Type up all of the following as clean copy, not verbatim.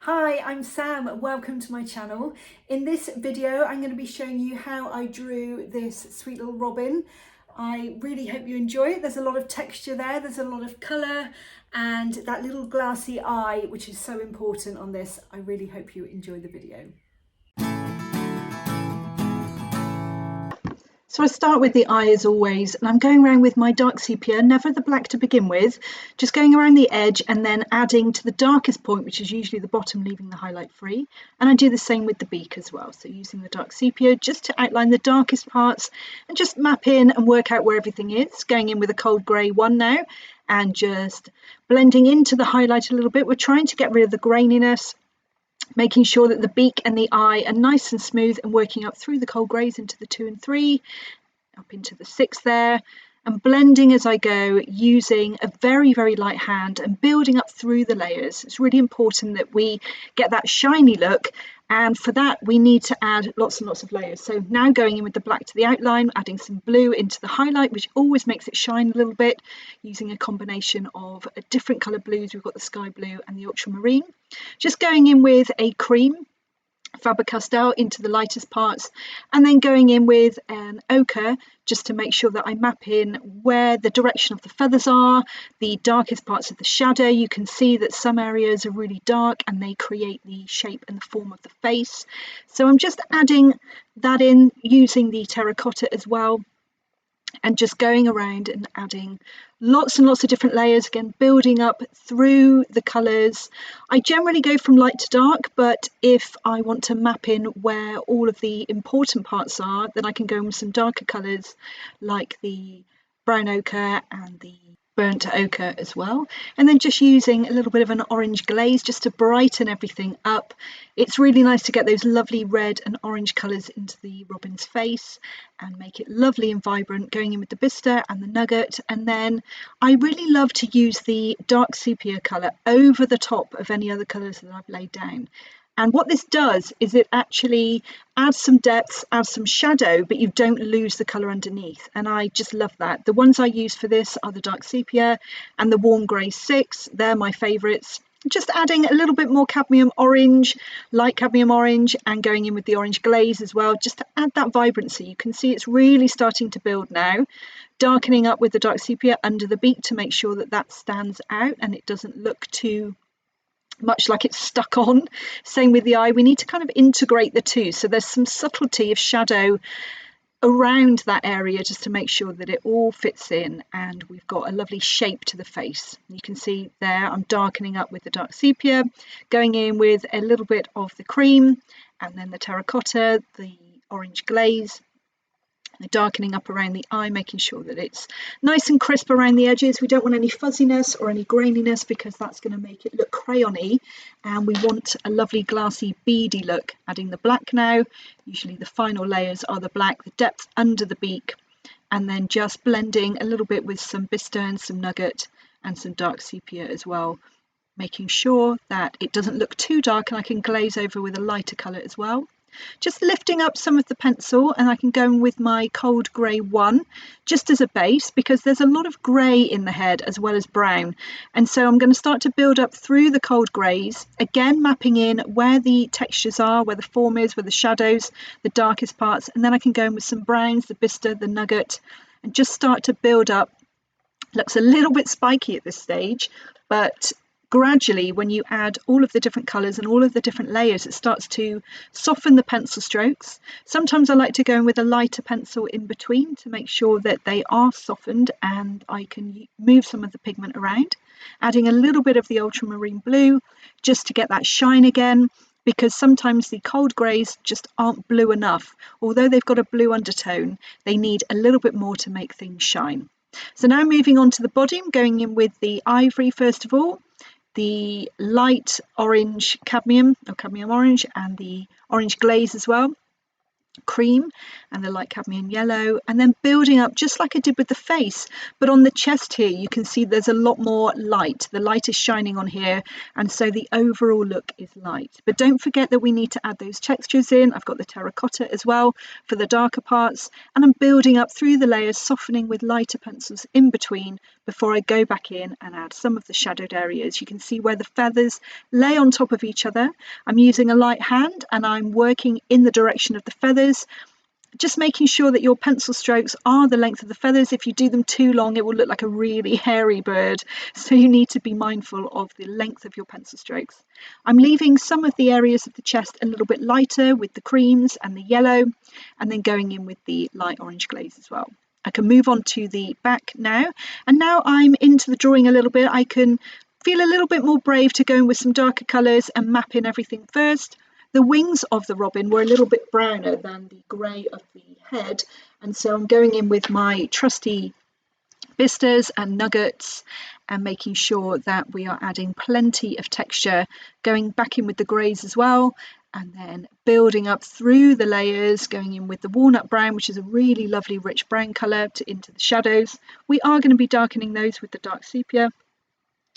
Hi, I'm Sam. Welcome to my channel. In this video, I'm going to be showing you how I drew this sweet little robin. I really hope you enjoy it. There's a lot of texture there, there's a lot of colour, and that little glassy eye, which is so important on this. I really hope you enjoy the video. So I start with the eye as always, and I'm going around with my dark sepia, never the black to begin with, just going around the edge and then adding to the darkest point, which is usually the bottom, leaving the highlight free. And I do the same with the beak as well. So using the dark sepia just to outline the darkest parts and just map in and work out where everything is. Going in with a cold grey one now and just blending into the highlight a little bit. We're trying to get rid of the graininess, making sure that the beak and the eye are nice and smooth, and working up through the cold greys into the 2 and 3, up into the 6 there, and blending as I go, using a very, very light hand and building up through the layers. It's really important that we get that shiny look, and for that we need to add lots and lots of layers. So now going in with the black to the outline, adding some blue into the highlight, which always makes it shine a little bit, using a combination of different colour blues. We've got the sky blue and the ultramarine. Just going in with a cream, Faber-Castell, into the lightest parts, and then going in with an ochre just to make sure that I map in where the direction of the feathers are, the darkest parts of the shadow. You can see that some areas are really dark and they create the shape and the form of the face. So I'm just adding that in using the terracotta as well, and just going around and adding lots and lots of different layers, again building up through the colours. I generally go from light to dark, but if I want to map in where all of the important parts are, then I can go in with some darker colours like the brown ochre and the burnt ochre as well, and then just using a little bit of an orange glaze just to brighten everything up. It's really nice to get those lovely red and orange colours into the robin's face and make it lovely and vibrant, going in with the bistre and the nugget. And then I really love to use the dark sepia colour over the top of any other colours that I've laid down. And what this does is it actually adds some depth, adds some shadow, but you don't lose the colour underneath. And I just love that. The ones I use for this are the dark sepia and the warm grey 6. They're my favourites. Just adding a little bit more cadmium orange, light cadmium orange, and going in with the orange glaze as well, just to add that vibrancy. You can see it's really starting to build now. Darkening up with the dark sepia under the beak to make sure that that stands out and it doesn't look too much like it's stuck on. Same with the eye. We need to kind of integrate the two, so there's some subtlety of shadow around that area just to make sure that it all fits in and we've got a lovely shape to the face. You can see there I'm darkening up with the dark sepia, going in with a little bit of the cream and then the terracotta, the orange glaze, darkening up around the eye, making sure that it's nice and crisp around the edges. We don't want any fuzziness or any graininess because that's going to make it look crayony, and we want a lovely glassy beady look. Adding the black now, usually the final layers are the black, the depth under the beak, and then just blending a little bit with some bistre and some nugget and some dark sepia as well, making sure that it doesn't look too dark, and I can glaze over with a lighter colour as well. Just lifting up some of the pencil, and I can go in with my cold grey 1 just as a base because there's a lot of grey in the head as well as brown, and so I'm going to start to build up through the cold greys, again mapping in where the textures are, where the form is, where the shadows, the darkest parts, and then I can go in with some browns, the bistre, the nugget, and just start to build up. Looks a little bit spiky at this stage, but gradually when you add all of the different colours and all of the different layers, it starts to soften the pencil strokes. Sometimes I like to go in with a lighter pencil in between to make sure that they are softened and I can move some of the pigment around, adding a little bit of the ultramarine blue just to get that shine again, because sometimes the cold greys just aren't blue enough. Although they've got a blue undertone, they need a little bit more to make things shine. So now moving on to the body, I'm going in with the ivory first of all, the light orange cadmium or cadmium orange, and the orange glaze as well. cream and the light cadmium yellow, and then building up just like I did with the face, but on the chest here you can see there's a lot more light. The light is shining on here, and so the overall look is light. But don't forget that we need to add those textures in. I've got the terracotta as well for the darker parts, and I'm building up through the layers, softening with lighter pencils in between before I go back in and add some of the shadowed areas. You can see where the feathers lay on top of each other. I'm using a light hand and I'm working in the direction of the feathers, just making sure that your pencil strokes are the length of the feathers. If you do them too long, it will look like a really hairy bird. So you need to be mindful of the length of your pencil strokes. I'm leaving some of the areas of the chest a little bit lighter with the creams and the yellow, and then going in with the light orange glaze as well. I can move on to the back now, and now I'm into the drawing a little bit. I can feel a little bit more brave to go in with some darker colours and map in everything first. The wings of the robin were a little bit browner than the grey of the head, and so I'm going in with my trusty Vistas and Nuggets and making sure that we are adding plenty of texture, going back in with the greys as well, and then building up through the layers, going in with the walnut brown, which is a really lovely rich brown colour, into the shadows. We are going to be darkening those with the dark sepia.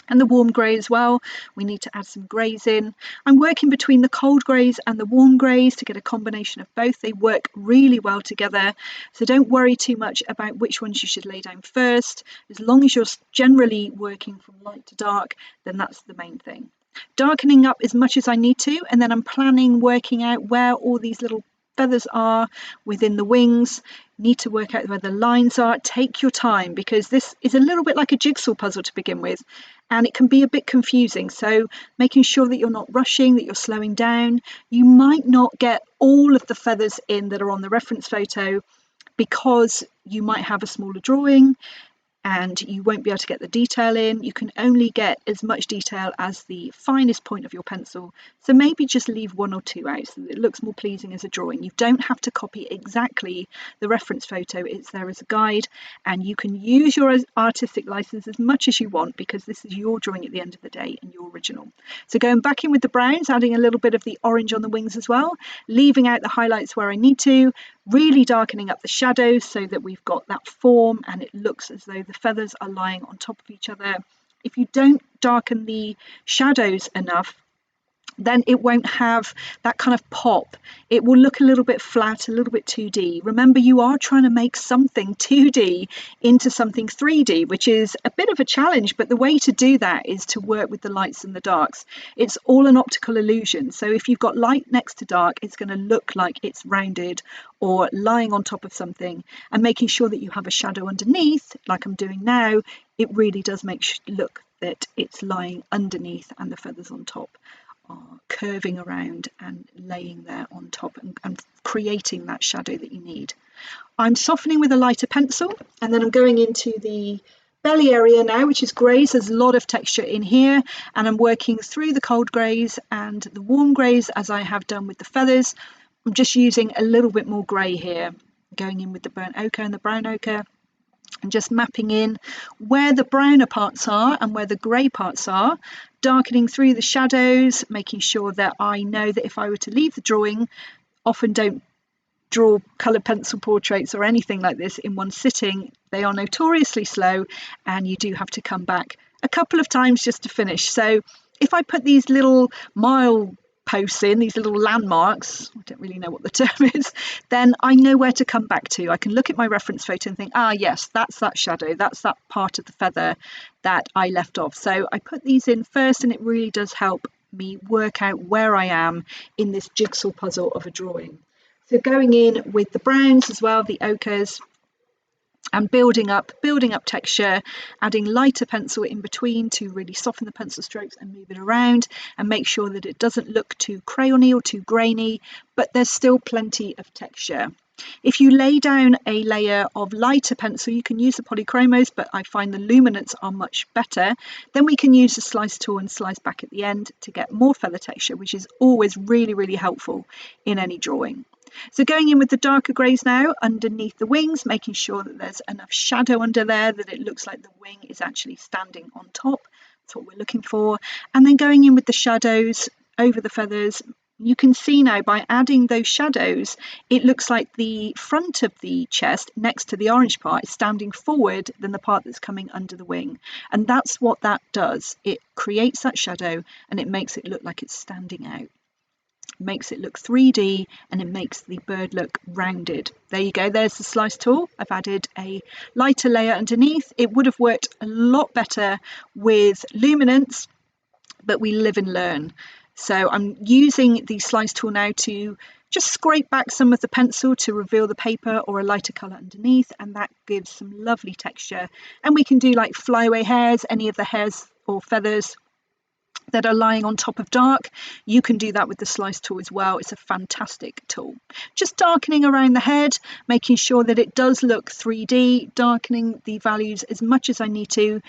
And the warm grey as well. We need to add some greys in. I'm working between the cold greys and the warm greys to get a combination of both. They work really well together, so don't worry too much about which ones you should lay down first. As long as you're generally working from light to dark, then that's the main thing. Darkening up as much as I need to, and then I'm planning working out where all these little feathers are within the wings. Need to work out where the lines are. Take your time, because this is a little bit like a jigsaw puzzle to begin with, and it can be a bit confusing. So making sure that you're not rushing, that you're slowing down. You might not get all of the feathers in that are on the reference photo because you might have a smaller drawing and you won't be able to get the detail in. You can only get as much detail as the finest point of your pencil, so maybe just leave one or two out so that it looks more pleasing as a drawing. You don't have to copy exactly the reference photo, it's there as a guide, and you can use your artistic license as much as you want, because this is your drawing at the end of the day and your original. So going back in with the browns, adding a little bit of the orange on the wings as well, leaving out the highlights where I need to, really darkening up the shadows so that we've got that form and it looks as though the feathers are lying on top of each other. If you don't darken the shadows enough, then it won't have that kind of pop. It will look a little bit flat, a little bit 2D. Remember, you are trying to make something 2D into something 3D, which is a bit of a challenge, but the way to do that is to work with the lights and the darks. It's all an optical illusion. So if you've got light next to dark, it's going to look like it's rounded or lying on top of something, and making sure that you have a shadow underneath, like I'm doing now, it really does look that it's lying underneath and the feathers on top are curving around and laying there on top and creating that shadow that you need. I'm softening with a lighter pencil, and then I'm going into the belly area now, which is greys. There's a lot of texture in here, and I'm working through the cold greys and the warm greys as I have done with the feathers. I'm just using a little bit more grey here, going in with the burnt ochre and the brown ochre, and just mapping in where the browner parts are and where the grey parts are, darkening through the shadows, making sure that I know that if I were to leave the drawing, often don't draw coloured pencil portraits or anything like this in one sitting. They are notoriously slow, and you do have to come back a couple of times just to finish. So if I put these little mile posts in, these little landmarks, I don't really know what the term is, then I know where to come back to. I can look at my reference photo and think, yes, that's that shadow, that's that part of the feather that I left off. So I put these in first, and it really does help me work out where I am in this jigsaw puzzle of a drawing. So going in with the browns as well, the ochres, and building up texture, adding lighter pencil in between to really soften the pencil strokes and move it around and make sure that it doesn't look too crayony or too grainy, but there's still plenty of texture. If you lay down a layer of lighter pencil, you can use the polychromos, but I find the luminants are much better. Then we can use the slice tool and slice back at the end to get more feather texture, which is always really, really helpful in any drawing. So going in with the darker greys now underneath the wings, making sure that there's enough shadow under there that it looks like the wing is actually standing on top. That's what we're looking for. And then going in with the shadows over the feathers, You can see now by adding those shadows, it looks like the front of the chest next to the orange part is standing forward than the part that's coming under the wing. And that's what that does. It creates that shadow and it makes it look like it's standing out. Makes it look 3D and it makes the bird look rounded. There you go, there's the slice tool. I've added a lighter layer underneath. It would have worked a lot better with luminance, but we live and learn. So I'm using the slice tool now to just scrape back some of the pencil to reveal the paper or a lighter colour underneath, and that gives some lovely texture. And we can do like flyaway hairs, any of the hairs or feathers that are lying on top of dark. You can do that with the slice tool as well. It's a fantastic tool. Just darkening around the head, making sure that it does look 3D, darkening the values as much as I need to,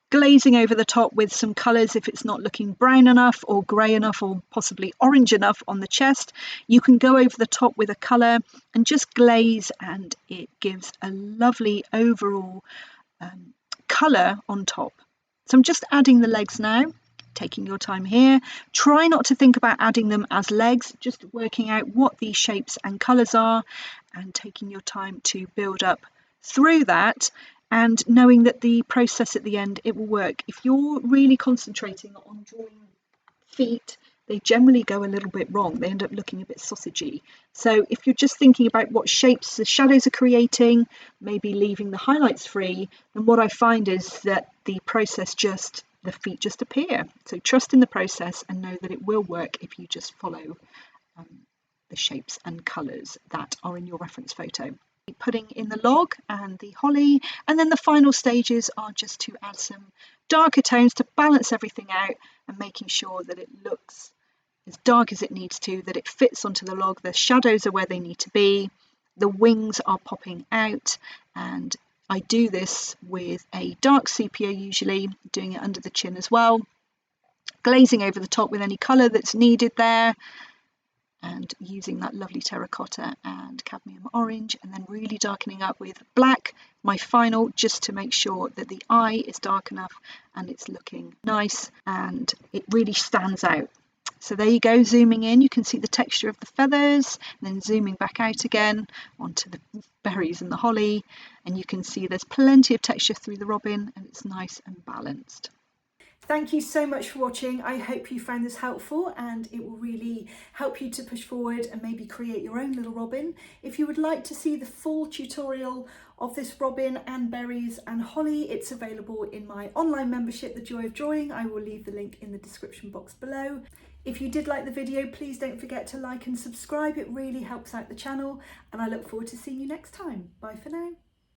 glazing over the top with some colours if it's not looking brown enough or grey enough or possibly orange enough on the chest. You can go over the top with a colour and just glaze, and it gives a lovely overall colour on top. So I'm just adding the legs now, taking your time here. Try not to think about adding them as legs, just working out what these shapes and colours are and taking your time to build up through that, and knowing that the process at the end, it will work. If you're really concentrating on drawing feet, they generally go a little bit wrong. They end up looking a bit sausagey. So if you're just thinking about what shapes the shadows are creating, maybe leaving the highlights free, then what I find is that the feet just appear. So trust in the process and know that it will work if you just follow the shapes and colours that are in your reference photo. Putting in the log and the holly, and then the final stages are just to add some darker tones to balance everything out and making sure that it looks as dark as it needs to, that it fits onto the log. The shadows are where they need to be, the wings are popping out, and I do this with a dark sepia, usually doing it under the chin as well, glazing over the top with any colour that's needed there, and using that lovely terracotta and cadmium orange, and then really darkening up with black, my final, just to make sure that the eye is dark enough and it's looking nice and it really stands out. So there you go, zooming in, you can see the texture of the feathers, and then zooming back out again onto the berries and the holly, and you can see there's plenty of texture through the robin and it's nice and balanced. Thank you so much for watching. I hope you found this helpful and it will really help you to push forward and maybe create your own little robin. If you would like to see the full tutorial of this robin and berries and holly, it's available in my online membership, The Joy of Drawing. I will leave the link in the description box below. If you did like the video, please don't forget to like and subscribe. It really helps out the channel, and I look forward to seeing you next time. Bye for now.